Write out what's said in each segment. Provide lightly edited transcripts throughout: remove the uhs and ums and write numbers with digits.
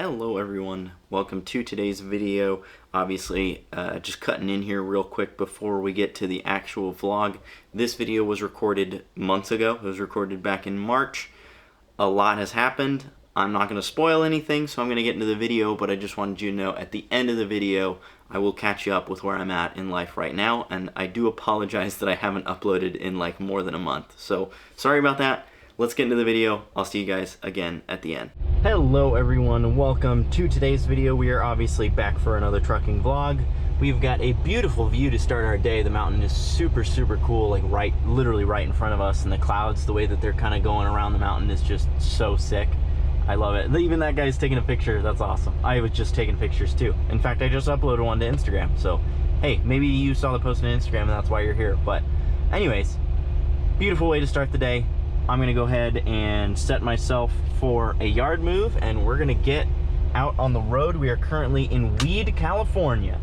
Hello everyone, welcome to today's video. Obviously, just cutting in here real quick before we get to the actual vlog. This video was recorded months ago. It was recorded back in March. A lot has happened. I'm not going to spoil anything, so I'm going to get into the video, but I just wanted you to know at the end of the video, I will catch you up with where I'm at in life right now, and I do apologize that I haven't uploaded in like more than a month. So, sorry about that. Let's get into the video. I'll see you guys again at the end. Hello everyone, welcome to today's video. We are obviously back for another trucking vlog. We've got a beautiful view to start our day. The mountain is super cool, like literally right in front of us, and the clouds, the way that they're kind of going around the mountain is just so sick. I love it. Even that guy's taking a picture. That's awesome. I was just taking pictures too. In fact, I just uploaded one to Instagram. So, hey, maybe you saw the post on Instagram and that's why you're here. But anyways, beautiful way to start the day. I'm gonna go ahead and set myself for a yard move and we're gonna get out on the road. We are currently in Weed, California.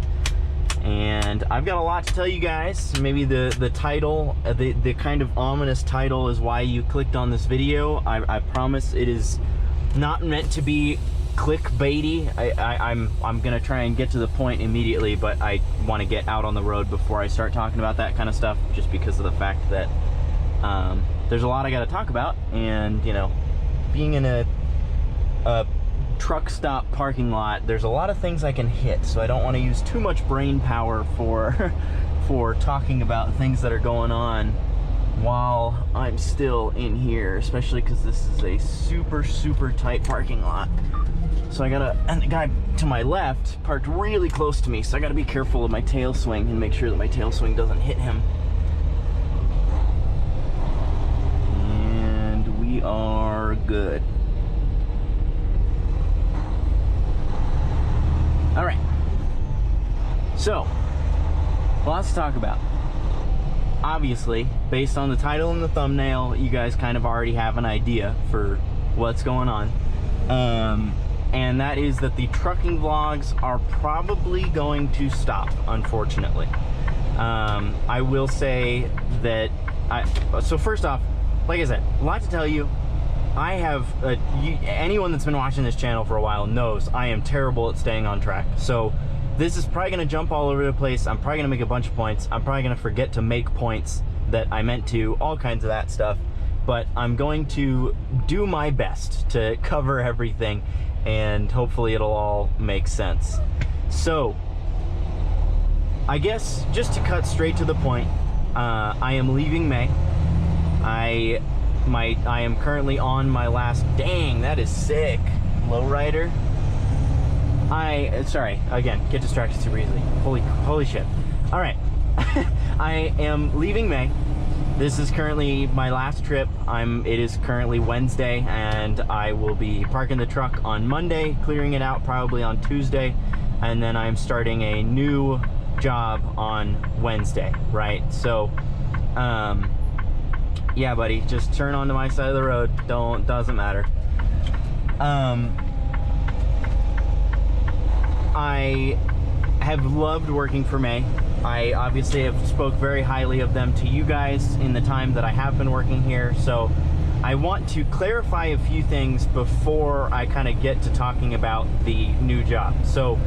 And I've got a lot to tell you guys. Maybe the title, the kind of ominous title is why you clicked on this video. I promise it is not meant to be clickbaity. I'm gonna try and get to the point immediately, but I want to get out on the road before I start talking about that kind of stuff, just because of the fact that there's a lot I got to talk about, and you know, being in a truck stop parking lot, there's a lot of things I can hit, so I don't want to use too much brain power for for talking about things that are going on while I'm still in here, especially because this is a super tight parking lot. So I gotta, and the guy to my left parked really close to me, so I gotta be careful of my tail swing and make sure that my tail swing doesn't hit him. And we are good. All right, so lots to talk about. Obviously, based on the title and the thumbnail, you guys kind of already have an idea for what's going on. And that is that the trucking vlogs are probably going to stop, unfortunately. I will say that, so first off, like I said, a lot to tell you. I have, anyone that's been watching this channel for a while knows I am terrible at staying on track. So this is probably going to jump all over the place. I'm probably going to make a bunch of points. I'm probably going to forget to make points that I meant to, all kinds of that stuff. But I'm going to do my best to cover everything, and hopefully it'll all make sense. So, I guess just to cut straight to the point, I am leaving May. I am currently on my last, dang, that is sick, lowrider. Sorry, again, get distracted super easily. Holy shit. All right, I am leaving May. This is currently my last trip. It is currently Wednesday, and I will be parking the truck on Monday, clearing it out probably on Tuesday, and then I'm starting a new job on Wednesday, right? So, yeah, buddy, just turn onto my side of the road. Doesn't matter. I have loved working for May. I obviously have spoke very highly of them to you guys in the time that I have been working here. So I want to clarify a few things before I kind of get to talking about the new job. So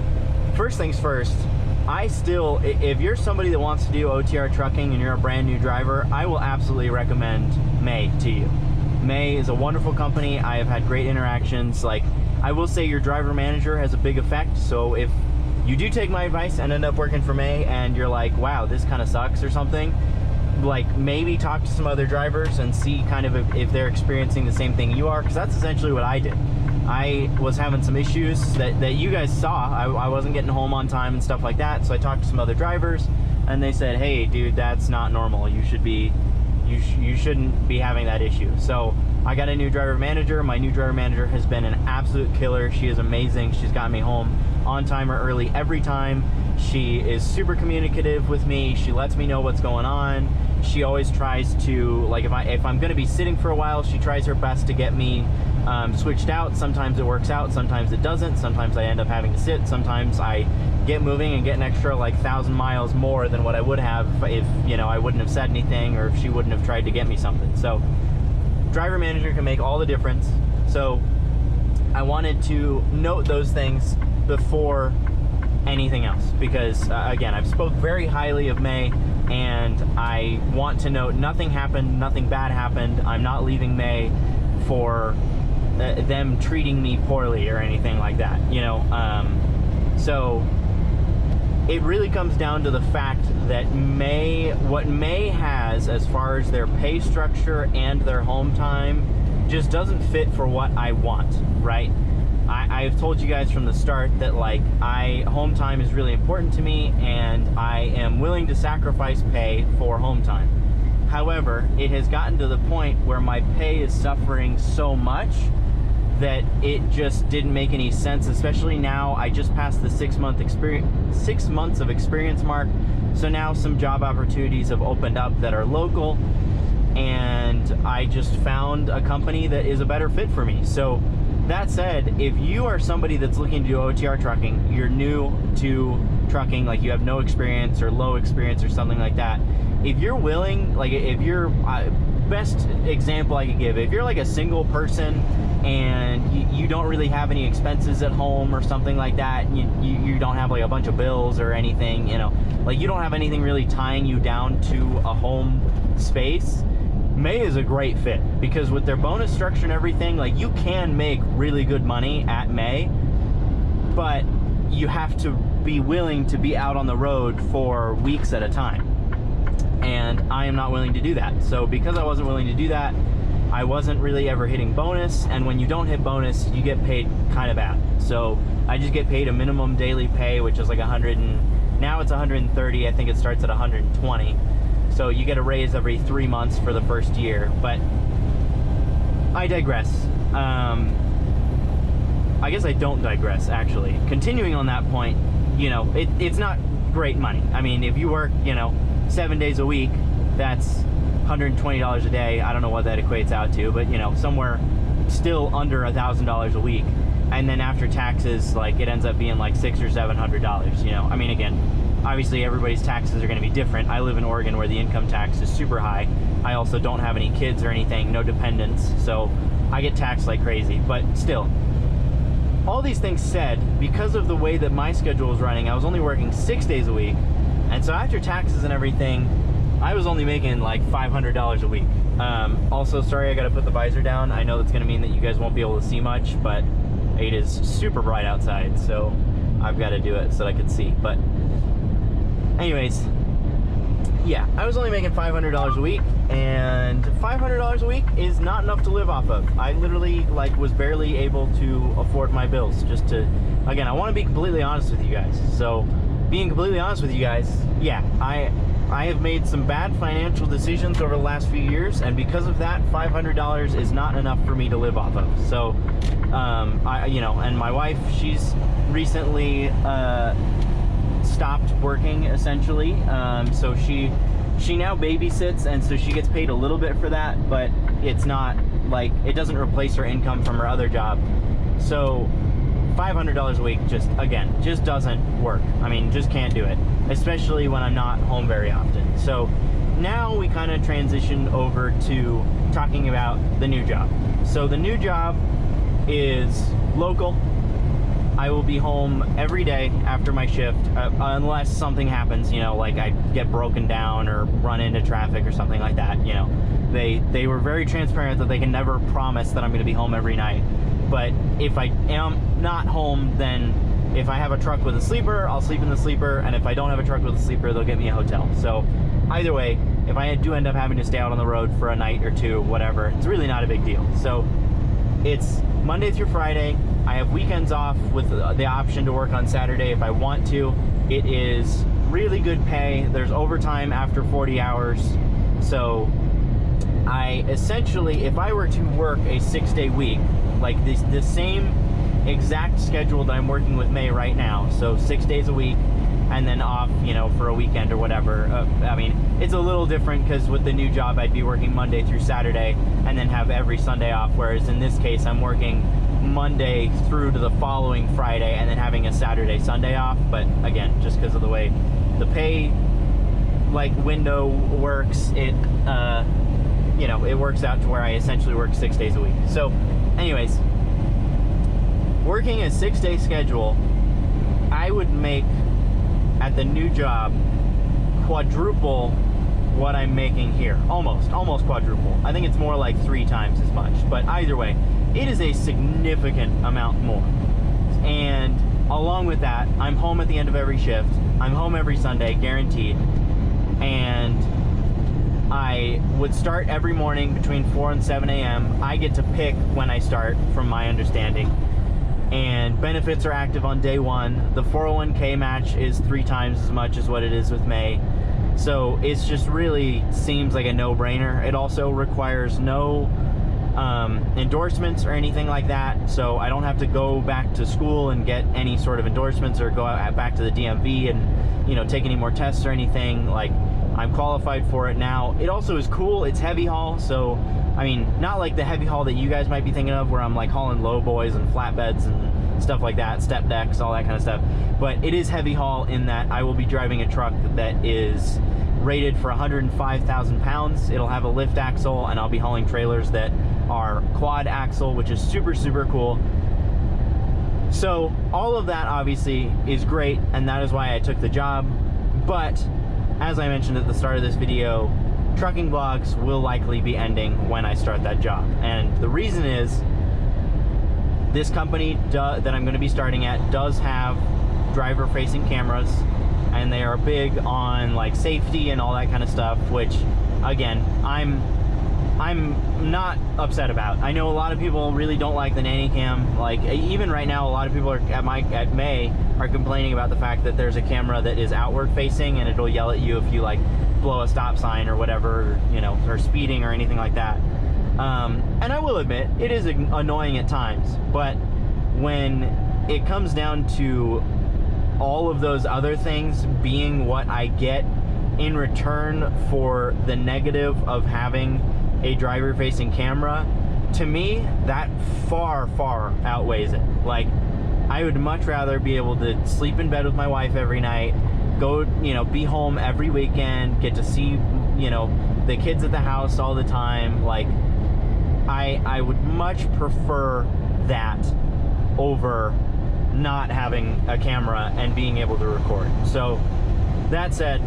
first things first, if you're somebody that wants to do OTR trucking and you're a brand new driver, I will absolutely recommend May to you. May is a wonderful company. I have had great interactions. Like, I will say your driver manager has a big effect. So if you do take my advice and end up working for May and you're like, wow, this kind of sucks or something, like maybe talk to some other drivers and see kind of if they're experiencing the same thing you are, because that's essentially what I did. I was having some issues that you guys saw. I wasn't getting home on time and stuff like that, so I talked to some other drivers and they said, hey dude, that's not normal. You shouldn't be having that issue. So I got a new driver manager. My new driver manager has been an absolute killer. She is amazing. She's got me home on time or early every time. She is super communicative with me. She lets me know what's going on. She always tries to, like, if I'm going to be sitting for a while, she tries her best to get me switched out. Sometimes it works out, sometimes it doesn't. Sometimes I end up having to sit. Sometimes I get moving and get an extra like 1,000 miles more than what I would have if, you know, I wouldn't have said anything or if she wouldn't have tried to get me something. So driver manager can make all the difference. So I wanted to note those things before anything else, because again, I've spoke very highly of May, and I want to note nothing happened, nothing bad happened. I'm not leaving May for them treating me poorly or anything like that, you know. So it really comes down to the fact that what May has as far as their pay structure and their home time just doesn't fit for what I want, right? I've told you guys from the start that, like, home time is really important to me, and I am willing to sacrifice pay for home time. However, it has gotten to the point where my pay is suffering so much that it just didn't make any sense, especially now. I just passed the 6 months of experience mark, so now some job opportunities have opened up that are local, and I just found a company that is a better fit for me. So that said, if you are somebody that's looking to do OTR trucking, you're new to trucking, like you have no experience or low experience or something like that, if you're willing, like if you're, best example I could give, if you're like a single person and you don't really have any expenses at home or something like that, you don't have like a bunch of bills or anything, you know, like you don't have anything really tying you down to a home space, May is a great fit, because with their bonus structure and everything, like you can make really good money at May, but you have to be willing to be out on the road for weeks at a time. And I am not willing to do that. So because I wasn't willing to do that, I wasn't really ever hitting bonus, and when you don't hit bonus, you get paid kind of bad. So I just get paid a minimum daily pay, which is like now it's 130, I think it starts at 120. So you get a raise every 3 months for the first year. But I digress. I guess I don't digress, actually. Continuing on that point, you know, it's not great money. I mean, if you work, you know, 7 days a week, that's $120 a day. I don't know what that equates out to, but, you know, somewhere still under $1,000 a week. And then after taxes, like, it ends up being like $600 or $700, you know. I mean, again, obviously everybody's taxes are going to be different. I live in Oregon where the income tax is super high. I also don't have any kids or anything, no dependents, so I get taxed like crazy. But still, all these things said, because of the way that my schedule was running, I was only working 6 days a week, and so after taxes and everything, I was only making like $500 a week. Also, sorry, I got to put the visor down. I know that's going to mean that you guys won't be able to see much, but it is super bright outside, so I've got to do it so that I can see. But anyways, yeah, I was only making $500 a week, and $500 a week is not enough to live off of. I literally, like, was barely able to afford my bills. Just to, again, I want to be completely honest with you guys. So, being completely honest with you guys, yeah, I have made some bad financial decisions over the last few years, and because of that, $500 is not enough for me to live off of. So, you know, and my wife, she's recently stopped working, essentially, so she now babysits, and so she gets paid a little bit for that, but it's not like, it doesn't replace her income from her other job. So $500 a week just doesn't work. I mean, just can't do it, especially when I'm not home very often. So now we kind of transitioned over to talking about the new job. So the new job is local. I will be home every day after my shift, unless something happens, you know, like I get broken down or run into traffic or something like that, you know. They were very transparent that they can never promise that I'm going to be home every night. But if I am not home, then if I have a truck with a sleeper, I'll sleep in the sleeper, and if I don't have a truck with a sleeper, they'll get me a hotel. So either way, if I do end up having to stay out on the road for a night or two, whatever, it's really not a big deal. So it's Monday through Friday. I have weekends off with the option to work on Saturday if I want to. It is really good pay. There's overtime after 40 hours. So I essentially, if I were to work a 6-day week, like the same exact schedule that I'm working with May right now, so 6 days a week, and then off, you know, for a weekend or whatever. I mean, it's a little different because with the new job, I'd be working Monday through Saturday and then have every Sunday off, whereas in this case, I'm working Monday through to the following Friday and then having a Saturday, Sunday off. But again, just because of the way the pay, like, window works, it, you know, it works out to where I essentially work 6 days a week. So anyways, working a 6-day schedule, I would make at the new job quadruple what I'm making here. Almost quadruple. I think it's more like 3 times as much. But either way, it is a significant amount more. And along with that, I'm home at the end of every shift. I'm home every Sunday, guaranteed. And I would start every morning between 4 and 7 a.m. I get to pick when I start, from my understanding. And benefits are active on day 1. The 401k match is 3 times as much as what it is with May. So it's just really seems like a no-brainer. It also requires no endorsements or anything like that. So I don't have to go back to school and get any sort of endorsements or go out back to the DMV and, you know, take any more tests or anything. Like, I'm qualified for it now. It also is cool. It's heavy haul. So, I mean, not like the heavy haul that you guys might be thinking of, where I'm like hauling low boys and flatbeds and stuff like that, step decks, all that kind of stuff. But it is heavy haul in that I will be driving a truck that is rated for 105,000 pounds. It'll have a lift axle, and I'll be hauling trailers that are quad axle, which is super, super cool. So all of that obviously is great, and that is why I took the job. But as I mentioned at the start of this video, trucking vlogs will likely be ending when I start that job. And the reason is, this company that I'm going to be starting at does have driver-facing cameras, and they are big on like safety and all that kind of stuff, which again, I'm not upset about. I know a lot of people really don't like the nanny cam. Like, even right now, a lot of people are at May are complaining about the fact that there's a camera that is outward facing, and it'll yell at you if you like blow a stop sign or whatever, you know, or speeding or anything like that. And I will admit, it is annoying at times, but when it comes down to all of those other things being what I get in return for the negative of having a driver-facing camera, to me, that far, far outweighs it. Like, I would much rather be able to sleep in bed with my wife every night, go, you know, be home every weekend, get to see, you know, the kids at the house all the time. Like, I would much prefer that over not having a camera and being able to record. So that said,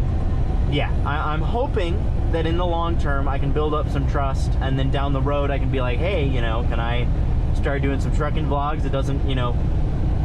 yeah, I'm hoping that in the long term I can build up some trust, and then down the road I can be like, hey, you know, can I start doing some trucking vlogs? It doesn't, you know,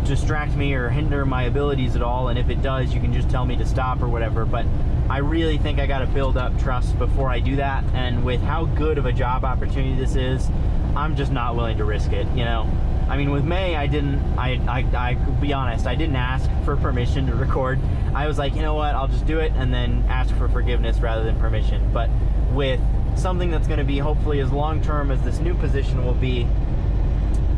distract me or hinder my abilities at all, and if it does, you can just tell me to stop or whatever. But I really think I got to build up trust before I do that, and with how good of a job opportunity this is, I'm just not willing to risk it, you know. I mean, with May, I could be honest, I didn't ask for permission to record. I was like, you know what, I'll just do it and then ask for forgiveness rather than permission. But with something that's going to be hopefully as long-term as this new position will be,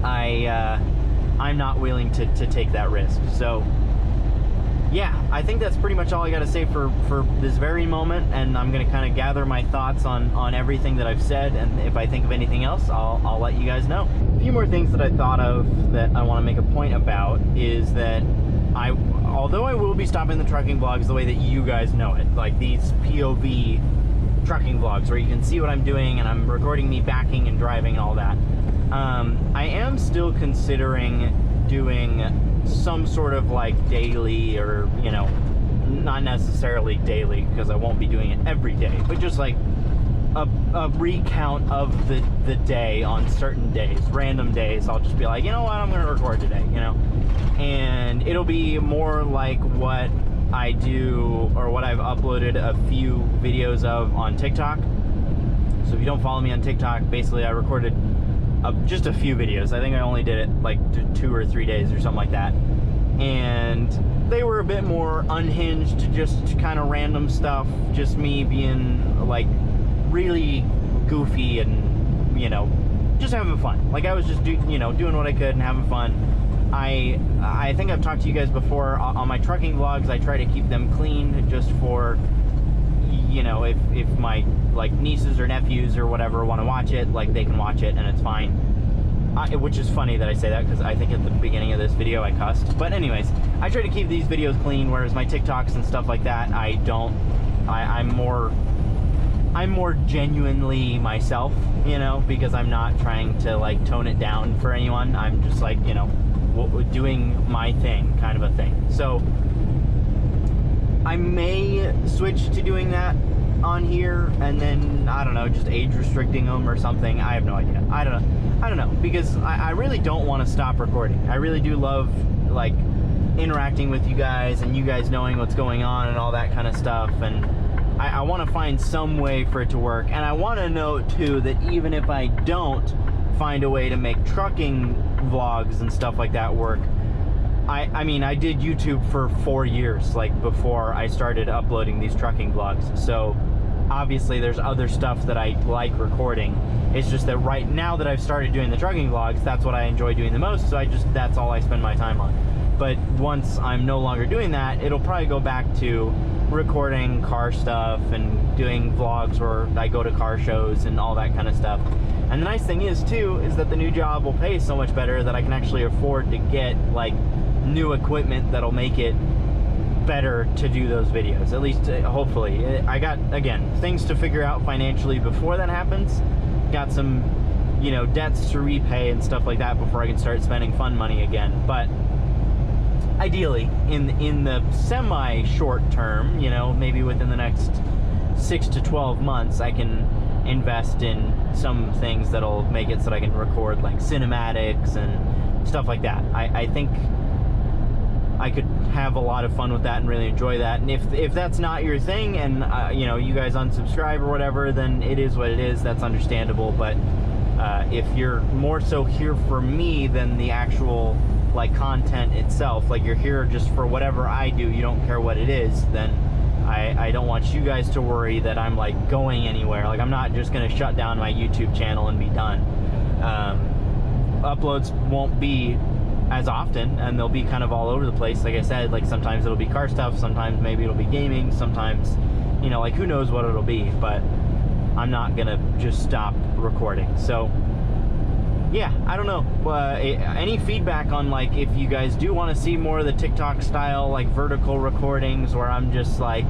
I'm not willing to take that risk. So yeah, I think that's pretty much all I got to say for this very moment, and I'm going to kind of gather my thoughts on everything that I've said, and if I think of anything else, I'll let you guys know. A few more things that I thought of that I want to make a point about is that although I will be stopping the trucking vlogs the way that you guys know it, like these POV trucking vlogs where you can see what I'm doing and I'm recording me backing and driving and all that, I am still considering doing some sort of like daily, or, you know, not necessarily daily because I won't be doing it every day, but just like a recount of the day on certain days, random days. I'll just be like, you know what, I'm going to record today, you know, and it'll be more like what I do, or what I've uploaded a few videos of on TikTok. So if you don't follow me on TikTok, basically I recorded just a few videos. I think I only did it like 2 or 3 days or something like that, and they were a bit more unhinged, just kind of random stuff, just me being like really goofy and, you know, just having fun. Like, I was just doing what I could and having fun. I think I've talked to you guys before on my trucking vlogs. I try to keep them clean just for, you know, if my like nieces or nephews or whatever want to watch it, like they can watch it and it's fine. Which is funny that I say that, because I think at the beginning of this video I cussed. But anyways, I try to keep these videos clean, whereas my TikToks and stuff like that, I don't. I'm more genuinely myself, you know, because I'm not trying to like tone it down for anyone. I'm just like, you know, doing my thing, kind of a thing. So I may switch to doing that on here, and then I don't know, just age restricting them or something. I have no idea. I don't know, because I really don't want to stop recording. I really do love like interacting with you guys and you guys knowing what's going on and all that kind of stuff, and I want to find some way for it to work. And I want to know too that even if I don't find a way to make trucking vlogs and stuff like that work, I mean, I did YouTube for 4 years, like before I started uploading these trucking vlogs. So obviously there's other stuff that I like recording. It's just that right now that I've started doing the trucking vlogs, that's what I enjoy doing the most. So that's all I spend my time on. But once I'm no longer doing that, it'll probably go back to recording car stuff and doing vlogs where I go to car shows and all that kind of stuff. And the nice thing is too, is that the new job will pay so much better that I can actually afford to get like new equipment that'll make it better to do those videos, at least hopefully. I got, again, things to figure out financially before that happens. Got some, you know, debts to repay and stuff like that before I can start spending fun money again. But ideally, in the semi-short term, you know, maybe within the next 6 to 12 months, I can invest in some things that'll make it so that I can record like cinematics and stuff like that. I think I could have a lot of fun with that and really enjoy that. And if that's not your thing, and you know, you guys unsubscribe or whatever, then it is what it is. That's understandable. But if you're more so here for me than the actual like content itself, like you're here just for whatever I do, you don't care what it is, then I don't want you guys to worry that I'm like going anywhere. Like I'm not just gonna shut down my YouTube channel and be done. Uploads won't be as often, and they'll be kind of all over the place. Like I said, like sometimes it'll be car stuff, sometimes maybe it'll be gaming, sometimes, you know, like who knows what it'll be, but I'm not gonna just stop recording. So yeah, I don't know. Any feedback on like if you guys do want to see more of the TikTok style like vertical recordings where I'm just like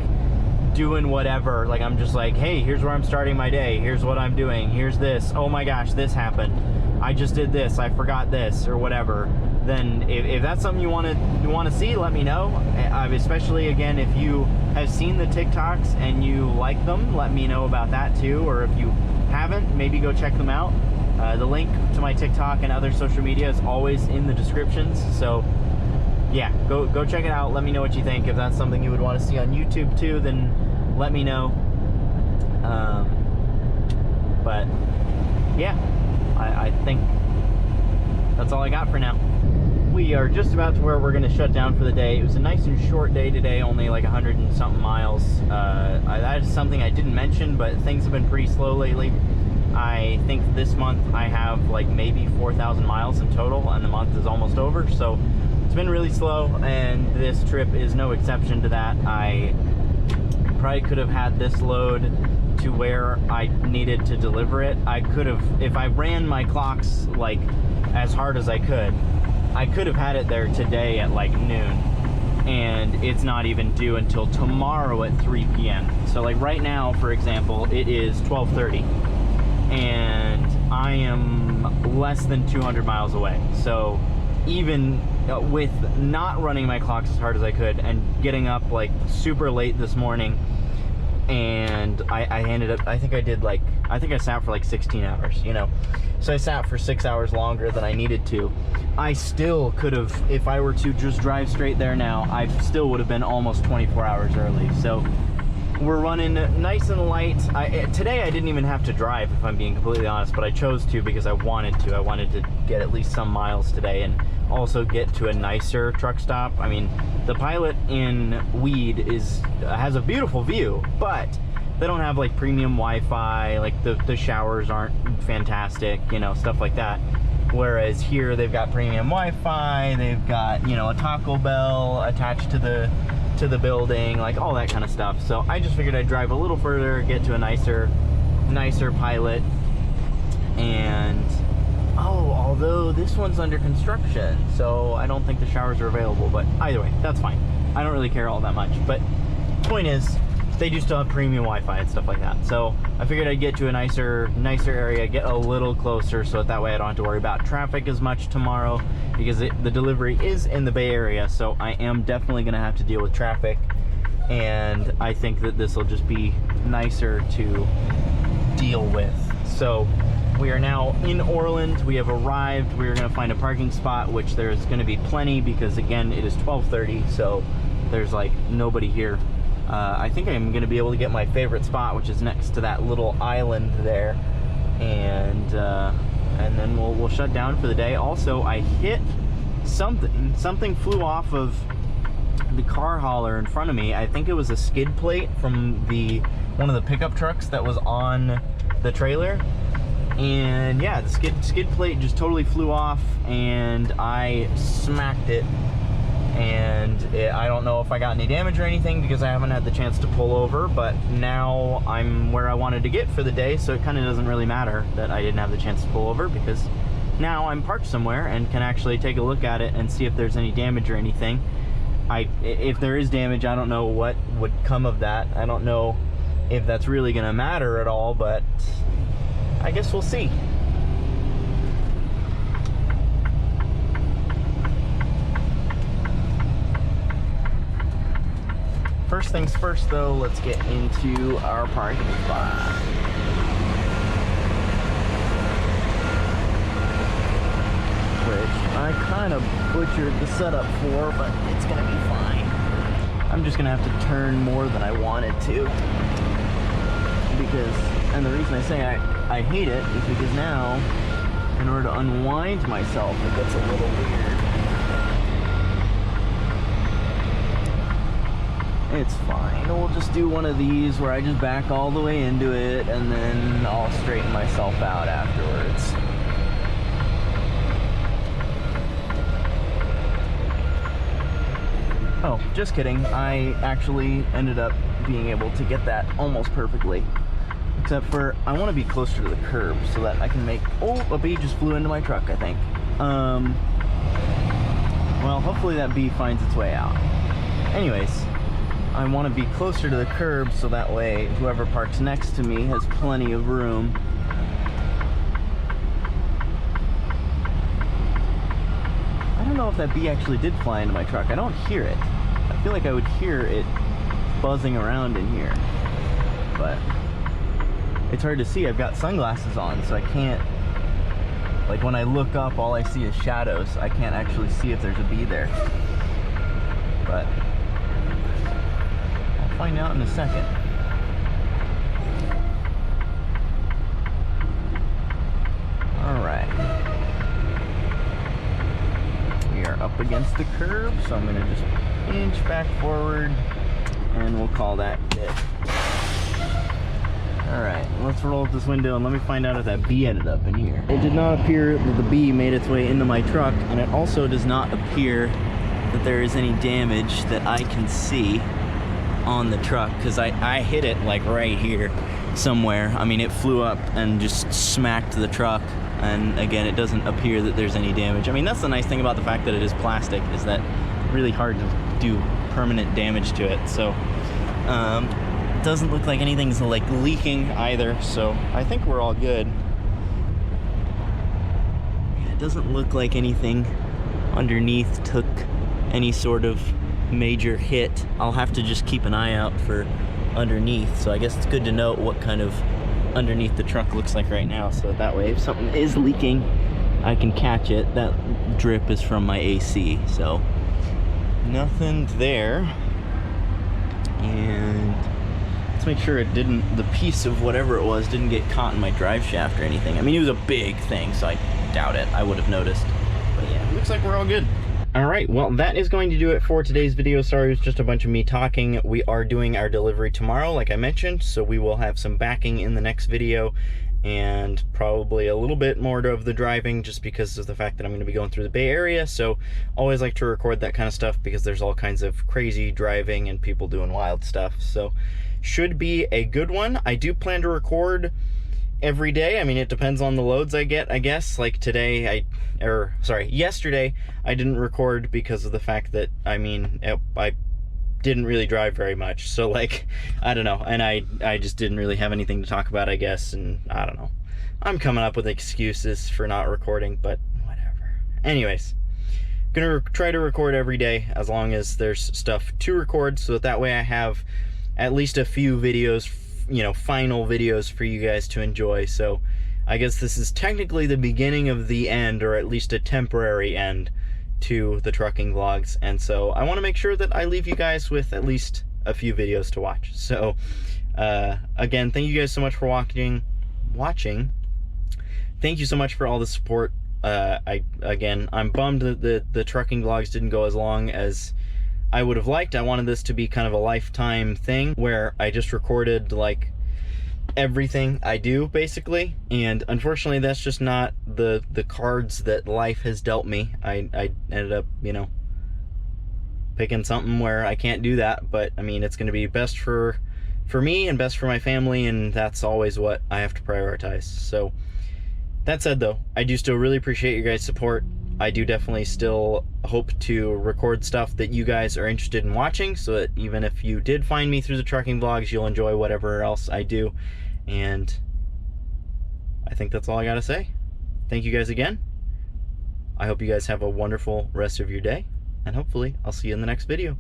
doing whatever, like I'm just like, hey, here's where I'm starting my day, here's what I'm doing, here's this, oh my gosh, this happened, I just did this, I forgot this, or whatever, then if that's something you want to see, let me know. Especially again, if you have seen the TikToks and you like them, let me know about that too. Or if you haven't, maybe go check them out. The link to my TikTok and other social media is always in the descriptions. So yeah, go check it out. Let me know what you think. If that's something you would want to see on YouTube too, then let me know. But yeah, I think that's all I got for now. We are just about to where we're going to shut down for the day. It was a nice and short day today, only like 100 and something miles. That is something I didn't mention, but things have been pretty slow lately. I think this month I have like maybe 4,000 miles in total, and the month is almost over, so it's been really slow, and this trip is no exception to that. I probably could have had this load to where I needed to deliver it. I could have, if I ran my clocks like as hard as I could have had it there today at like noon, and it's not even due until tomorrow at 3 p.m. So like right now, for example, it is 12:30 and I am less than 200 miles away. So even with not running my clocks as hard as I could and getting up like super late this morning, and I ended up, I think I sat for like 16 hours, you know, so I sat for 6 hours longer than I needed to. I still could have, if I were to just drive straight there now, I still would have been almost 24 hours early. So we're running nice and light. Today I didn't even have to drive, if I'm being completely honest, but I chose to because I wanted to get at least some miles today and also get to a nicer truck stop. I mean, the Pilot in Weed has a beautiful view, but they don't have like premium Wi-Fi, like the showers aren't fantastic, you know, stuff like that. Whereas here they've got premium Wi-Fi, they've got, you know, a Taco Bell attached to the building, like all that kind of stuff. So I just figured I'd drive a little further, get to a nicer Pilot. And although this one's under construction, so I don't think the showers are available, but either way, that's fine. I don't really care all that much. But point is, they do still have premium Wi-Fi and stuff like that. So I figured I'd get to a nicer area, get a little closer, so that way I don't have to worry about traffic as much tomorrow, because the delivery is in the Bay Area, so I am definitely gonna have to deal with traffic. And I think that this will just be nicer to deal with. So we are now in Orland. We have arrived. We are going to find a parking spot, which there's going to be plenty, because again, it is 12:30, so there's like nobody here. I think I'm going to be able to get my favorite spot, which is next to that little island there, and then we'll shut down for the day. Also, I hit something flew off of the car hauler in front of me. I think it was a skid plate from one of the pickup trucks that was on the trailer, and yeah, the skid plate just totally flew off, and I smacked it. And I don't know if I got any damage or anything, because I haven't had the chance to pull over, but now I'm where I wanted to get for the day, so it kind of doesn't really matter that I didn't have the chance to pull over, because now I'm parked somewhere and can actually take a look at it and see if there's any damage or anything. If there is damage, I don't know what would come of that. I don't know if that's really gonna matter at all, but I guess we'll see. First things first though, let's get into our parking spot. Which I kind of butchered the setup for, but it's gonna be fine. I'm just gonna have to turn more than I wanted to, and the reason I say I hate it is because now, in order to unwind myself, it gets a little weird. It's fine. We'll just do one of these where I just back all the way into it, and then I'll straighten myself out afterwards. Oh, just kidding. I actually ended up being able to get that almost perfectly. Except for, I want to be closer to the curb so that I can make... Oh, a bee just flew into my truck, I think. Well, hopefully that bee finds its way out. Anyways, I want to be closer to the curb so that way whoever parks next to me has plenty of room. I don't know if that bee actually did fly into my truck. I don't hear it. I feel like I would hear it buzzing around in here, but it's hard to see. I've got sunglasses on, so I can't, like when I look up, all I see is shadows. I can't actually see if there's a bee there, but I'll find out in a second. All right. We are up against the curb, so I'm gonna just inch back forward, and we'll call that good. Alright, let's roll up this window and let me find out if that bee ended up in here. It did not appear that the bee made its way into my truck, and it also does not appear that there is any damage that I can see on the truck, because I hit it like right here somewhere. I mean, it flew up and just smacked the truck, and again, it doesn't appear that there's any damage. I mean, that's the nice thing about the fact that it is plastic, is that it's really hard to do permanent damage to it. So it doesn't look like anything's like leaking either, so I think we're all good. It doesn't look like anything underneath took any sort of major hit. I'll have to just keep an eye out for underneath, so I guess it's good to know what kind of underneath the truck looks like right now, so that way if something is leaking I can catch it. That drip is from my AC, so nothing there. And let's make sure it didn't, the piece of whatever it was didn't get caught in my drive shaft or anything. I mean, it was a big thing, so I doubt it. I would have noticed. But yeah, looks like we're all good. Alright, well that is going to do it for today's video. Sorry, it was just a bunch of me talking. We are doing our delivery tomorrow, like I mentioned, so we will have some backing in the next video, and probably a little bit more of the driving, just because of the fact that I'm going to be going through the Bay Area. So always like to record that kind of stuff, because there's all kinds of crazy driving and people doing wild stuff. So should be a good one. I do plan to record every day. I mean, it depends on the loads I get, I guess. Like today, yesterday I didn't record because of the fact that, I mean, I didn't really drive very much. So like, I don't know. And I just didn't really have anything to talk about, I guess. And I don't know. I'm coming up with excuses for not recording, but whatever. Anyways, gonna try to record every day as long as there's stuff to record, so that way I have at least a few videos, you know, final videos for you guys to enjoy. So I guess this is technically the beginning of the end, or at least a temporary end to the trucking vlogs. And so I want to make sure that I leave you guys with at least a few videos to watch. So again, thank you guys so much for watching. Thank you so much for all the support. I'm bummed that the trucking vlogs didn't go as long as I would have liked. I wanted this to be kind of a lifetime thing where I just recorded like everything I do basically, and unfortunately that's just not the cards that life has dealt me. I ended up, you know, picking something where I can't do that, but I mean, it's going to be best for me and best for my family, and that's always what I have to prioritize. So that said though, I do still really appreciate your guys' support. I do definitely still hope to record stuff that you guys are interested in watching, so that even if you did find me through the trucking vlogs, you'll enjoy whatever else I do. And I think that's all I gotta say. Thank you guys again. I hope you guys have a wonderful rest of your day, and hopefully I'll see you in the next video.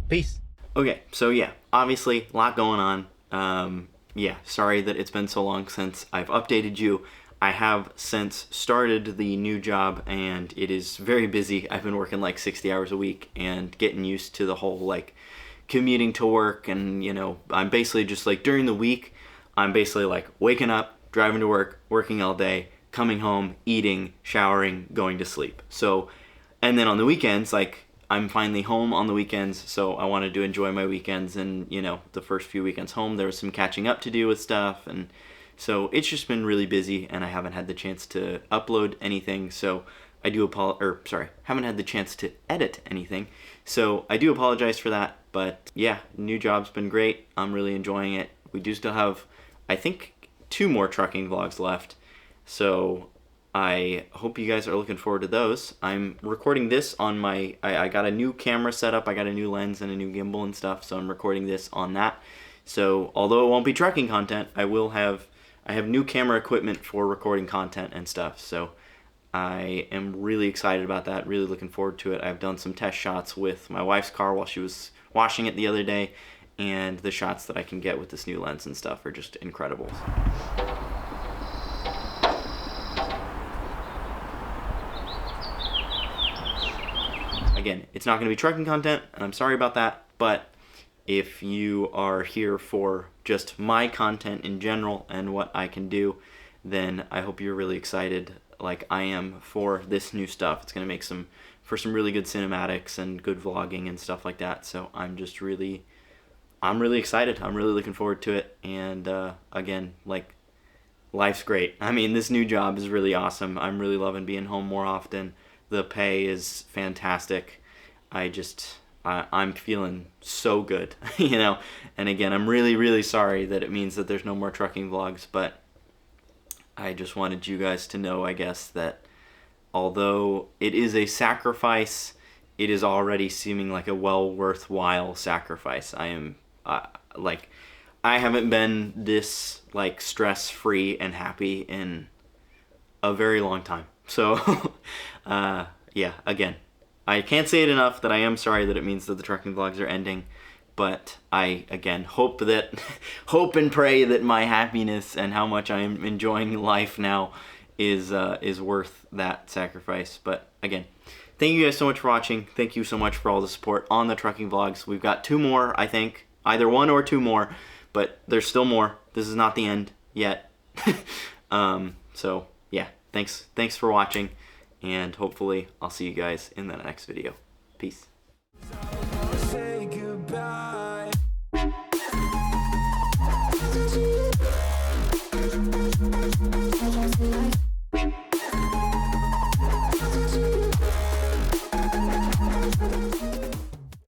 Peace. Okay, so yeah, obviously a lot going on. Yeah, sorry that it's been so long since I've updated you. I have since started the new job, and it is very busy. I've been working like 60 hours a week and getting used to the whole like commuting to work, and you know, I'm basically just like during the week, I'm basically like waking up, driving to work, working all day, coming home, eating, showering, going to sleep. So, and then on the weekends, like I'm finally home on the weekends, so I wanted to enjoy my weekends. And you know, the first few weekends home, there was some catching up to do with stuff, and so it's just been really busy, and I haven't had the chance to upload anything. So I do haven't had the chance to edit anything. So I do apologize for that. But yeah, new job's been great. I'm really enjoying it. We do still have, I think, 2 more trucking vlogs left. So I hope you guys are looking forward to those. I'm recording this on my, I got a new camera set up. I got a new lens and a new gimbal and stuff. So I'm recording this on that. So although it won't be trucking content, I have new camera equipment for recording content and stuff. So I am really excited about that, really looking forward to it. I've done some test shots with my wife's car while she was washing it the other day, and the shots that I can get with this new lens and stuff are just incredible. Again, it's not going to be trucking content, and I'm sorry about that, but if you are here for just my content in general and what I can do, then I hope you're really excited like I am for this new stuff. It's going to make for some really good cinematics and good vlogging and stuff like that. So I'm really excited. I'm really looking forward to it. And again, like, life's great. I mean, this new job is really awesome. I'm really loving being home more often. The pay is fantastic. I'm feeling so good, you know. And again, I'm really, really sorry that it means that there's no more trucking vlogs, but I just wanted you guys to know, I guess, that although it is a sacrifice, it is already seeming like a worthwhile sacrifice. I am I haven't been this like stress-free and happy in a very long time. So yeah, again, I can't say it enough that I am sorry that it means that the trucking vlogs are ending, but I again hope and pray that my happiness and how much I am enjoying life now is worth that sacrifice. But again, thank you guys so much for watching. Thank you so much for all the support on the trucking vlogs. We've got 2 more, I think, either 1 or 2 more, but there's still more. This is not the end yet. So yeah, thanks for watching, and hopefully I'll see you guys in the next video. Peace.